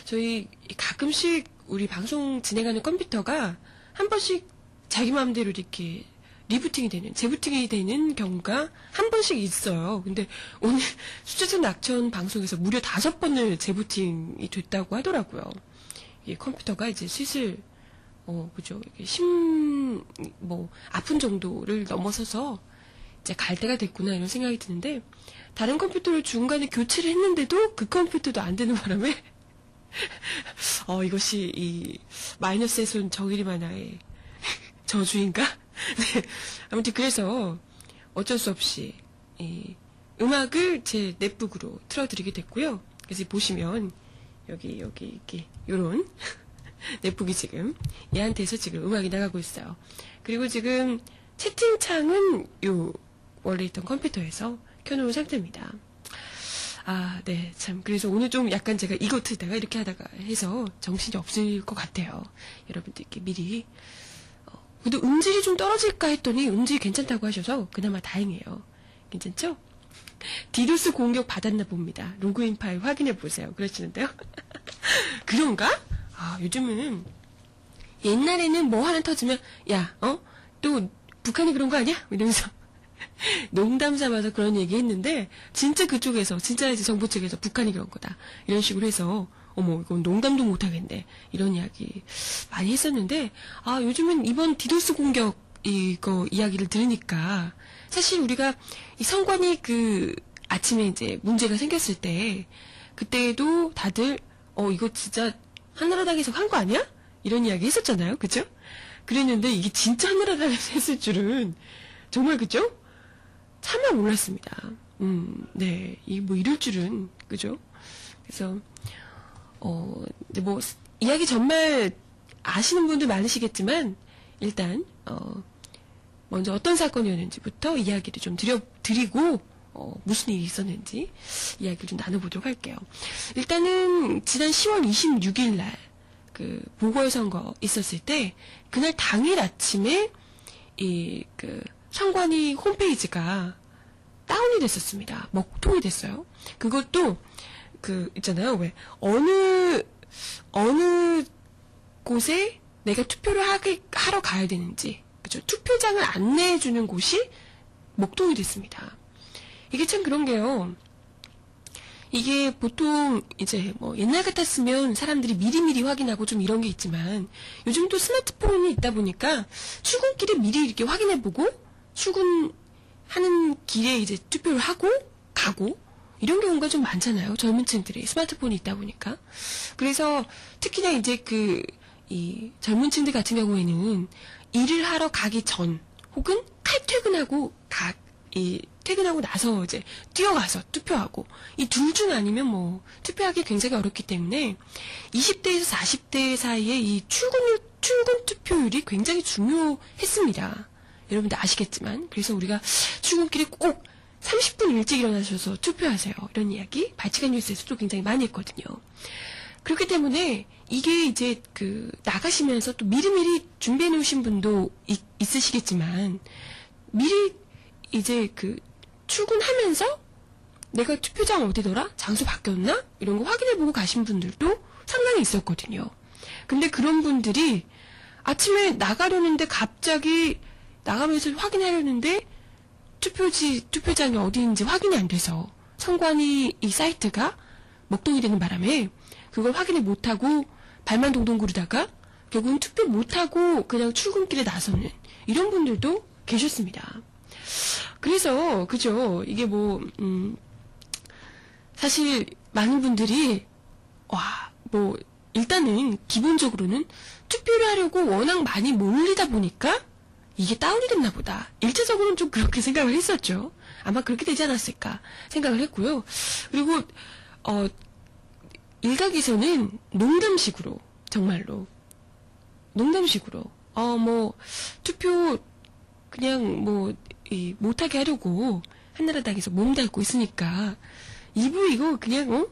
저희 가끔씩 우리 방송 진행하는 컴퓨터가 한 번씩 자기 마음대로 이렇게 리부팅이 되는, 재부팅이 되는 경우가 한 번씩 있어요. 근데 오늘 수제전 낙천 방송에서 무려 5번을 재부팅이 됐다고 하더라고요. 이 컴퓨터가 이제 슬슬, 그죠. 아픈 정도를 넘어서서 이제 갈 때가 됐구나, 이런 생각이 드는데, 다른 컴퓨터를 중간에 교체를 했는데도 그 컴퓨터도 안 되는 바람에, 이것이 이 마이너스의 손 정일이만화의 저주인가? 네. 아무튼 그래서 어쩔 수 없이 이 음악을 제 넷북으로 틀어드리게 됐고요. 그래서 보시면 여기 이렇게 요런 넷북이 지금 얘한테서 지금 음악이 나가고 있어요. 그리고 지금 채팅창은 원래 있던 컴퓨터에서 켜놓은 상태입니다. 네, 참. 그래서 오늘 좀 약간 제가 이거 틀다가 이렇게 하다가 해서 정신이 없을 것 같아요. 여러분들께 미리. 근데 음질이 좀 떨어질까 했더니 음질이 괜찮다고 하셔서 그나마 다행이에요. 괜찮죠? 디도스 공격 받았나 봅니다. 로그인 파일 확인해 보세요. 그러시는데요. 그런가? 요즘은 옛날에는 뭐 하나 터지면 또 북한이 그런 거 아니야? 이러면서 농담 삼아서 그런 얘기 했는데 진짜 그쪽에서 진짜 이제 정부 측에서 북한이 그런 거다. 이런 식으로 해서 이건 농담도 못하겠네. 이런 이야기 많이 했었는데, 요즘은 이번 디도스 공격, 이거 이야기를 들으니까, 사실 우리가 이 선관위 아침에 이제 문제가 생겼을 때, 그때도 다들, 이거 진짜 한나라당에서 한 거 아니야? 이런 이야기 했었잖아요. 그죠? 그랬는데 이게 진짜 한나라당에서 했을 줄은, 정말 그죠? 차마 몰랐습니다. 네. 이럴 줄은, 그죠? 그래서, 이야기 정말 아시는 분들 많으시겠지만, 일단, 먼저 어떤 사건이었는지부터 이야기를 좀 드리고, 무슨 일이 있었는지 이야기를 좀 나눠보도록 할게요. 일단은, 지난 10월 26일 날, 보궐선거 있었을 때, 그날 당일 아침에, 선관위 홈페이지가 다운이 됐었습니다. 먹통이 됐어요. 그것도, 있잖아요. 왜, 어느 곳에 내가 투표를 하러 가야 되는지, 그죠? 투표장을 안내해주는 곳이 목통이 됐습니다. 이게 참 그런 게요. 이게 보통 이제 옛날 같았으면 사람들이 미리미리 확인하고 좀 이런 게 있지만 요즘 또 스마트폰이 있다 보니까 출근길에 미리 이렇게 확인해보고 출근하는 길에 이제 투표를 하고 가고 이런 경우가 좀 많잖아요. 젊은 층들이 스마트폰이 있다 보니까. 그래서 특히나 이제 이 젊은 층들 같은 경우에는 일을 하러 가기 전 혹은 칼퇴근하고 퇴근하고 나서 이제 뛰어가서 투표하고 이 둘 중 아니면 투표하기 굉장히 어렵기 때문에 20대에서 40대 사이에 이 출근 투표율이 굉장히 중요했습니다. 여러분들 아시겠지만 그래서 우리가 출근길에 꼭 30분 일찍 일어나셔서 투표하세요. 이런 이야기 발칙한 뉴스에서도 굉장히 많이 했거든요. 그렇기 때문에 이게 이제 나가시면서 또 미리미리 준비해 놓으신 분도 있으시겠지만 미리 이제 출근하면서 내가 투표장 어디더라? 장소 바뀌었나? 이런 거 확인해보고 가신 분들도 상당히 있었거든요. 근데 그런 분들이 아침에 나가려는데 갑자기 나가면서 확인하려는데 투표장이 어디인지 확인이 안 돼서 선관위 이 사이트가 먹통이 되는 바람에 그걸 확인을 못하고 발만 동동 구르다가 결국은 투표 못하고 그냥 출근길에 나서는 이런 분들도 계셨습니다. 그래서 그죠 이게 사실 많은 분들이 일단은 기본적으로는 투표를 하려고 워낙 많이 몰리다 보니까 이게 다운이 됐나 보다. 일차적으로는 좀 그렇게 생각을 했었죠. 아마 그렇게 되지 않았을까 생각을 했고요. 그리고 일각에서는 농담식으로 정말로 농담식으로 투표 그냥 못하게 하려고 한나라당에서 몸담고 있으니까 이부 이거 그냥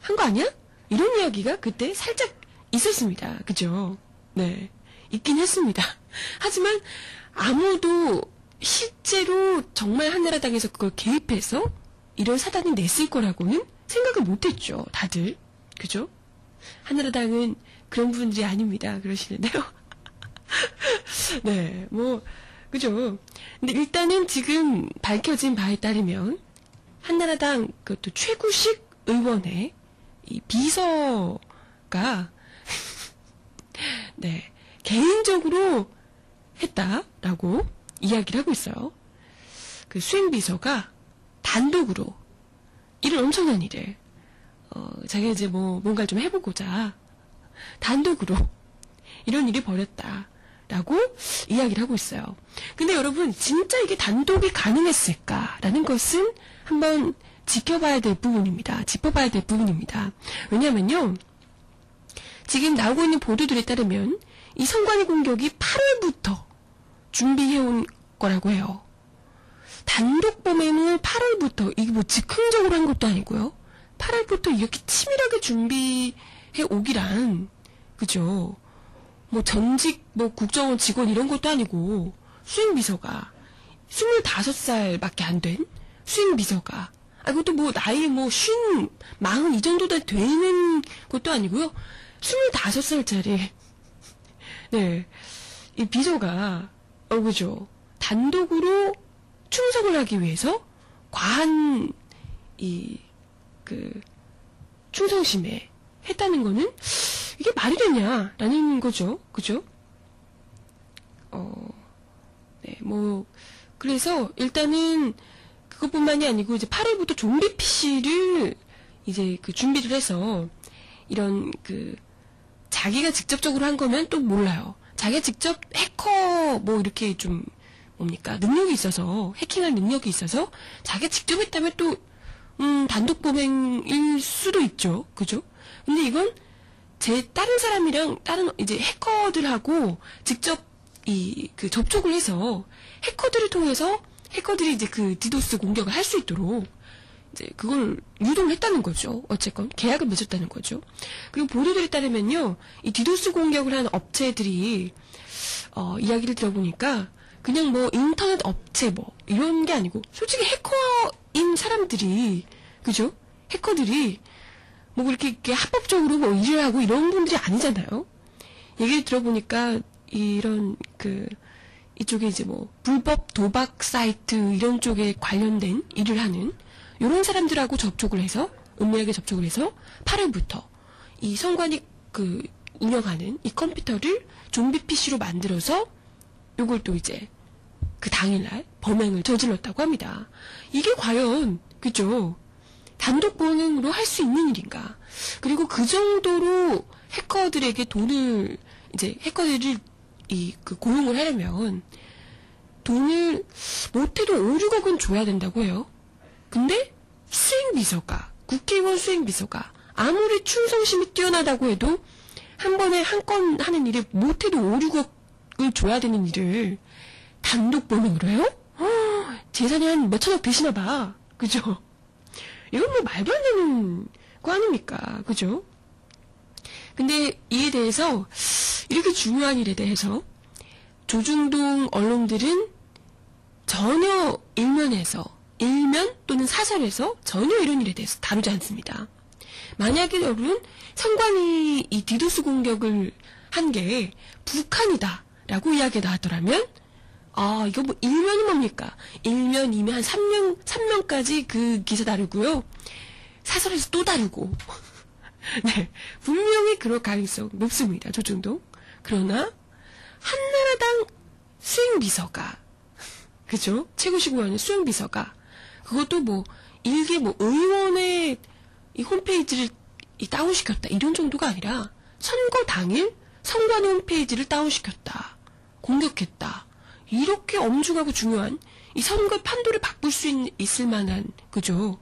한 거 아니야? 이런 이야기가 그때 살짝 있었습니다. 그죠? 네. 있긴 했습니다. 하지만 아무도 실제로 정말 한나라당에서 그걸 개입해서 이런 사단이 냈을 거라고는 생각을 못했죠. 다들. 그죠? 한나라당은 그런 분들이 아닙니다. 그러시는데요. 네, 뭐, 그죠? 근데 일단은 지금 밝혀진 바에 따르면, 한나라당 그것도 최구식 의원의 이 비서가, 네, 개인적으로 했다라고 이야기를 하고 있어요. 그 수행비서가 단독으로 이런 엄청난 일을, 자기가 이제 뭐, 뭔가를 좀 해보고자 단독으로 이런 일이 벌였다라고 이야기를 하고 있어요. 근데 여러분, 진짜 이게 단독이 가능했을까라는 것은 한번 지켜봐야 될 부분입니다. 짚어봐야 될 부분입니다. 왜냐면요, 지금 나오고 있는 보도들에 따르면 이 성관이 공격이 8월부터 준비해온 거라고 해요. 단독 범행을 8월부터, 이게 뭐 즉흥적으로 한 것도 아니고요. 8월부터 이렇게 치밀하게 준비해 오기란, 그죠? 뭐 전직, 뭐 국정원 직원 이런 것도 아니고, 수행비서가, 25살밖에 안 된 수행비서가, 그것도 뭐 나이 뭐 50, 40 이 정도 되는 것도 아니고요. 25살짜리, 네, 이 비서가, 그죠? 단독으로 충성을 하기 위해서 과한 충성심에 했다는 거는 이게 말이 되냐라는 거죠. 그죠? 네, 뭐 그래서 일단은 그것뿐만이 아니고 이제 8월부터 좀비 PC를 이제 그 준비를 해서 이런 자기가 직접적으로 한 거면 또 몰라요. 자기가 직접 해커 뭐 이렇게 좀 뭡니까 능력이 있어서 해킹할 능력이 있어서 자기가 직접 했다면 또 단독 범행일 수도 있죠. 그죠? 근데 이건 다른 사람이랑 다른 이제 해커들하고 직접 접촉을 해서 해커들을 통해서 해커들이 이제 디도스 공격을 할 수 있도록 이제 그걸 유도를 했다는 거죠. 어쨌건 계약을 맺었다는 거죠. 그리고 보도들에 따르면요, 이 디도스 공격을 한 업체들이 이야기를 들어보니까 그냥 뭐 인터넷 업체 뭐 이런 게 아니고 솔직히 해커인 사람들이, 그죠? 해커들이 뭐 이렇게 합법적으로 뭐 일을 하고 이런 분들이 아니잖아요. 얘기를 들어보니까 이런 이쪽에 이제 뭐 불법 도박 사이트 이런 쪽에 관련된 일을 하는 이런 사람들하고 접촉을 해서 은밀하게 접촉을 해서 8월부터 이 성관이 운영하는 이 컴퓨터를 좀비 PC로 만들어서 요걸 또 이제 그 당일날 범행을 저질렀다고 합니다. 이게 과연, 그죠? 단독 범행으로 할 수 있는 일인가? 그리고 그 정도로 해커들에게 돈을, 이제 해커들을 고용을 하려면 돈을 못해도 5, 6억은 줘야 된다고 해요. 근데 수행비서가, 국회의원 수행비서가 아무리 충성심이 뛰어나다고 해도 한 번에 한 건 하는 일에 못해도 5, 6억을 줘야 되는 일을 단독 범행으로 해요? 재산이 한 몇천억 되시나 봐. 그죠? 이건 뭐 말도 안 되는 거 아닙니까? 그죠? 근데 이에 대해서, 이렇게 중요한 일에 대해서 조중동 언론들은 전혀 일면 또는 사설에서 전혀 이런 일에 대해서 다루지 않습니다. 만약에 여러분 성관이 이 디도스 공격을 한 게 북한이다라고 이야기가 나왔더라면 이거 뭐 일면이 뭡니까? 일면, 이면 한 3면까지 그 기사 다루고요. 사설에서 또 다루고. 네, 분명히 그럴 가능성 높습니다. 조중동. 그러나 한나라당 수행비서가, 그죠? 최구식 의원의 수행비서가 그것도 뭐 일개 뭐 의원의 이 홈페이지를 다운시켰다 이런 정도가 아니라 선거 당일 선관위 홈페이지를 다운시켰다, 공격했다, 이렇게 엄중하고 중요한 이 선거 판도를 바꿀 수 있을 만한, 그죠?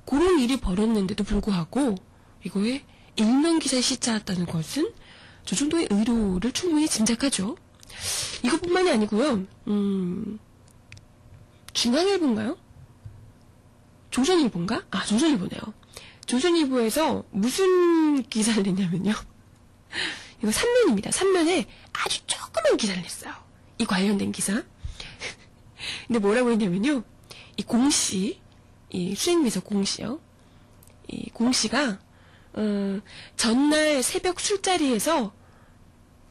그런 일이 벌었는데도 불구하고 이거에 일면 기사에 싣자았다는 것은 조중동의 의도를 충분히 짐작하죠. 이것뿐만이 아니고요. 중앙일보인가요? 조선일보인가? 조선일보네요. 조선일보에서 무슨 기사를 냈냐면요. 이거 3면입니다. 3면에 아주 조그만 기사를 냈어요. 이 관련된 기사. 근데 뭐라고 했냐면요. 이 공씨, 이 수행비서 공씨요. 이 공씨가, 전날 새벽 술자리에서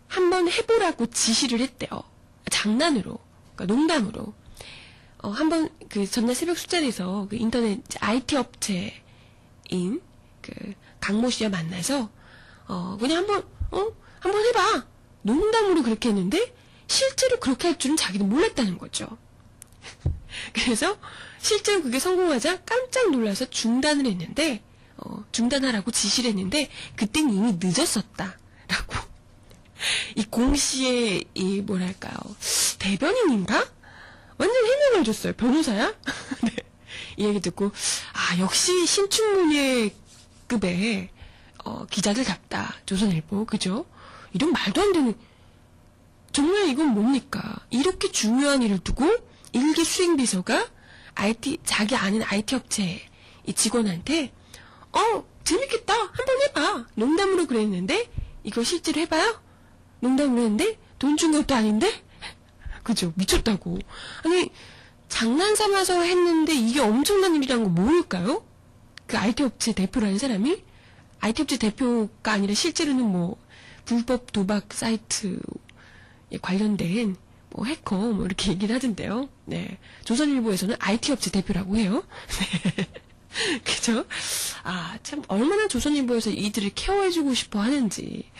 한번 해보라고 지시를 했대요. 장난으로, 그러니까 농담으로. 한번 그 전날 새벽 술자리에서 그 인터넷 IT 업체인 그 강모 씨와 만나서 그냥 한번 해봐. 농담으로 그렇게 했는데 실제로 그렇게 할 줄은 자기도 몰랐다는 거죠. 그래서 실제로 그게 성공하자 깜짝 놀라서 중단을 했는데 중단하라고 지시를 했는데 그땐 이미 늦었었다라고. 이 공 씨의 이 뭐랄까요, 대변인인가? 완전 해명을 줬어요. 변호사야? 네. 이 얘기 듣고 역시 신춘문예급의 기자들답다. 조선일보, 그죠? 이런 말도 안 되는, 정말 이건 뭡니까? 이렇게 중요한 일을 두고 일개 수행비서가 자기 아는 IT 업체 이 직원한테 재밌겠다. 한번 해봐. 농담으로 그랬는데 이거 실제로 해봐요? 농담으로 했는데 돈 준 것도 아닌데? 그죠? 미쳤다고. 아니, 장난삼아서 했는데 이게 엄청난 일이란 거 모를까요? 그 IT 업체 대표라는 사람이? IT 업체 대표가 아니라 실제로는 뭐 불법 도박 사이트에 관련된 뭐 해커 뭐 이렇게 얘기를 하던데요. 네. 조선일보에서는 IT 업체 대표라고 해요. 네. 그죠? 참 얼마나 조선일보에서 이들을 케어해주고 싶어 하는지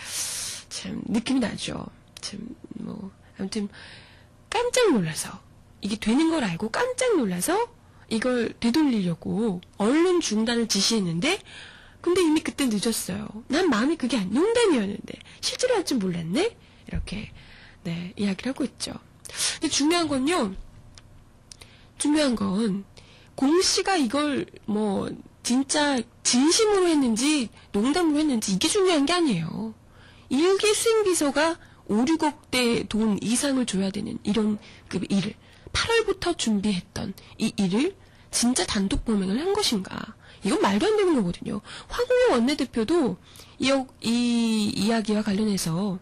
참 느낌이 나죠. 참 뭐 아무튼 깜짝 놀라서, 이게 되는 걸 알고 깜짝 놀라서 이걸 되돌리려고 언론 중단을 지시했는데, 근데 이미 그때 늦었어요. 난 마음이 그게 농담이었는데 실제로 할 줄 몰랐네? 이렇게 네, 이야기를 하고 있죠. 근데 중요한 건 공 씨가 이걸 뭐 진짜 진심으로 했는지 농담으로 했는지 이게 중요한 게 아니에요. 일개 수행비서가 5, 6억대 돈 이상을 줘야 되는 이런 그 일을 8월부터 준비했던 이 일을 진짜 단독 범행을 한 것인가? 이건 말도 안 되는 거거든요. 황우영 원내대표도 이 이야기와 관련해서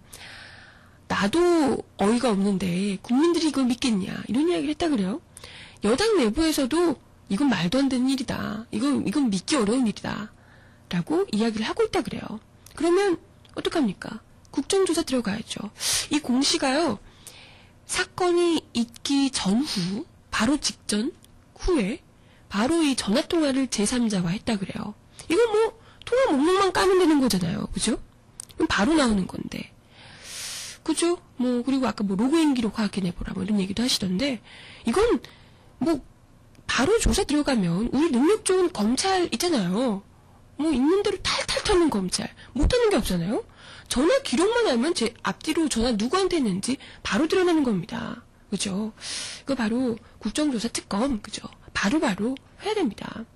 나도 어이가 없는데 국민들이 이걸 믿겠냐 이런 이야기를 했다 그래요. 여당 내부에서도 이건 말도 안 되는 일이다. 이건 믿기 어려운 일이다. 라고 이야기를 하고 있다 그래요. 그러면 어떡합니까? 국정조사 들어가야죠. 이 공 씨가요, 사건이 있기 전후, 바로 직전, 후에, 바로 이 전화통화를 제3자와 했다 그래요. 이거 뭐, 통화 목록만 까면 되는 거잖아요. 그죠? 그럼 바로 나오는 건데. 그죠? 뭐, 그리고 아까 뭐, 로그인 기록 확인해보라, 뭐, 이런 얘기도 하시던데, 이건, 뭐, 바로 조사 들어가면, 우리 능력 좋은 검찰 있잖아요. 뭐, 있는 대로 탈탈 털는 검찰. 못하는 게 없잖아요? 전화 기록만 하면 제 앞뒤로 전화 누구한테 했는지 바로 드러나는 겁니다. 그죠? 그거 바로 국정조사 특검, 그죠? 바로바로 해야 됩니다.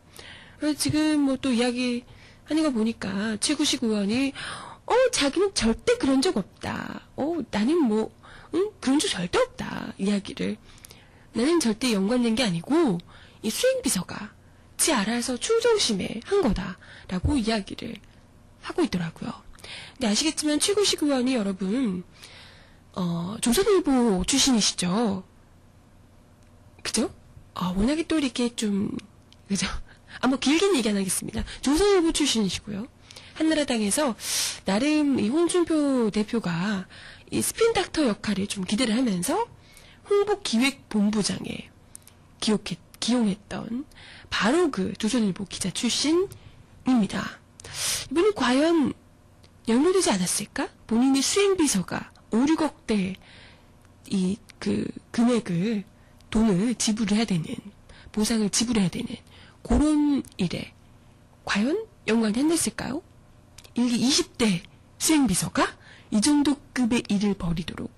그래서 지금 뭐 또 이야기 하는 거 보니까 최구식 의원이, 자기는 절대 그런 적 없다. 나는 뭐, 그런 적 절대 없다. 이야기를. 나는 절대 연관된 게 아니고, 이 수행비서가 지 알아서 충성심에 한 거다라고 이야기를 하고 있더라고요. 근데 아시겠지만 최구식 의원이 여러분 조선일보 출신이시죠? 그죠? 워낙에 또 이렇게 좀 그죠? 뭐 길긴 얘기 안 하겠습니다. 조선일보 출신이시고요. 한나라당에서 나름 이 홍준표 대표가 이 스핀닥터 역할을 좀 기대를 하면서 홍보기획본부장에 기용했던 바로 그 조선일보 기자 출신입니다. 이분이 과연 연루되지 않았을까? 본인이 수행비서가 5, 6억대 금액을, 돈을 지불해야 되는, 보상을 지불해야 되는, 그런 일에 과연 연관이 안 됐을까요? 일기 20대 수행비서가 이 정도 급의 일을 벌이도록.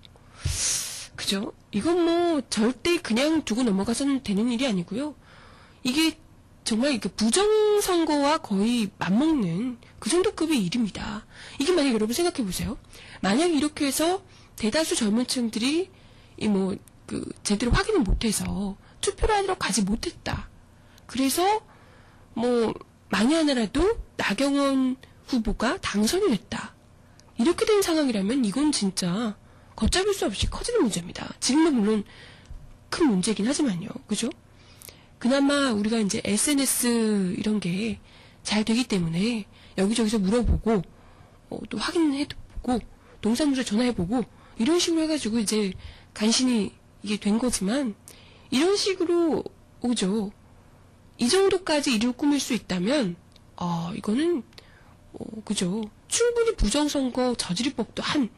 그죠? 이건 뭐 절대 그냥 두고 넘어가서는 되는 일이 아니고요. 이게 정말 그 부정선거와 거의 맞먹는 그 정도 급의 일입니다. 이게 만약 여러분 생각해보세요. 만약 이렇게 해서 대다수 젊은 층들이 제대로 확인을 못해서 투표를 하러 가지 못했다. 그래서 만에 하나라도 나경원 후보가 당선이 됐다. 이렇게 된 상황이라면 이건 진짜 걷잡을 수 없이 커지는 문제입니다. 지금은 물론 큰 문제긴 하지만요. 그죠? 그나마 우리가 이제 SNS 이런 게 잘 되기 때문에 여기저기서 물어보고, 또 확인해보고, 동사무소 전화해보고, 이런 식으로 해가지고 이제 간신히 이게 된 거지만, 이런 식으로, 그죠? 이 정도까지 일을 꾸밀 수 있다면, 이거는, 그죠? 충분히 부정선거 저지를 법도 한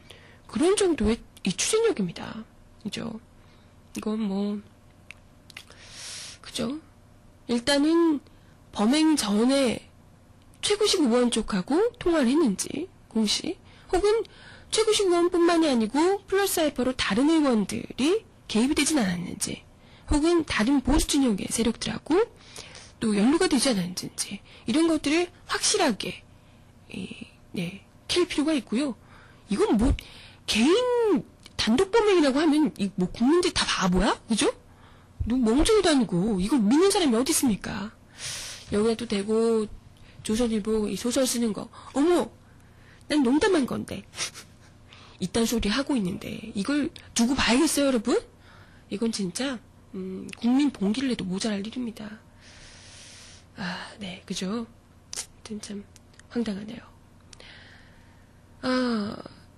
그런 정도의 이 추진력입니다. 그죠? 이건 뭐, 그죠? 일단은 범행 전에 최구식 의원 쪽하고 통화를 했는지, 공식, 혹은 최구식 의원뿐만이 아니고 플러스 알파로 다른 의원들이 개입이 되진 않았는지, 혹은 다른 보수 진영의 세력들하고 또 연루가 되지 않았는지, 이런 것들을 확실하게 캘 필요가 있고요. 이건 뭐 개인 단독 범행이라고 하면 뭐 국민들 다 바보야? 그죠? 누구 멍청이도 아니고 이걸 믿는 사람이 어디 있습니까? 여기에 또 대고 조선일보 이 소설 쓰는 거, 어머, 난 농담한 건데 이딴 소리 하고 있는데 이걸 두고 봐야겠어요, 여러분? 이건 진짜 국민 봉기를 해도 모자랄 일입니다. 네, 그죠? 참 황당하네요.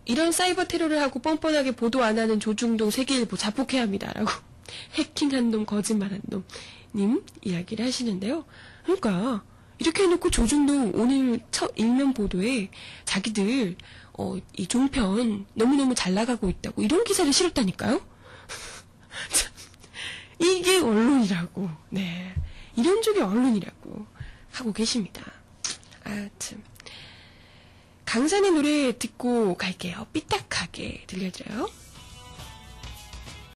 이런 사이버 테러를 하고 뻔뻔하게 보도 안 하는 조중동 세계일보 자폭해야 합니다라고 해킹한 놈, 거짓말한 놈 님 이야기를 하시는데요. 그러니까 이렇게 해놓고 조중동 오늘 첫 일면 보도에 자기들 이 종편 너무너무 잘 나가고 있다고 이런 기사를 실었다니까요. 이게 언론이라고. 네, 이런 쪽이 언론이라고 하고 계십니다. 참. 강산의 노래 듣고 갈게요. 삐딱하게 들려드려요.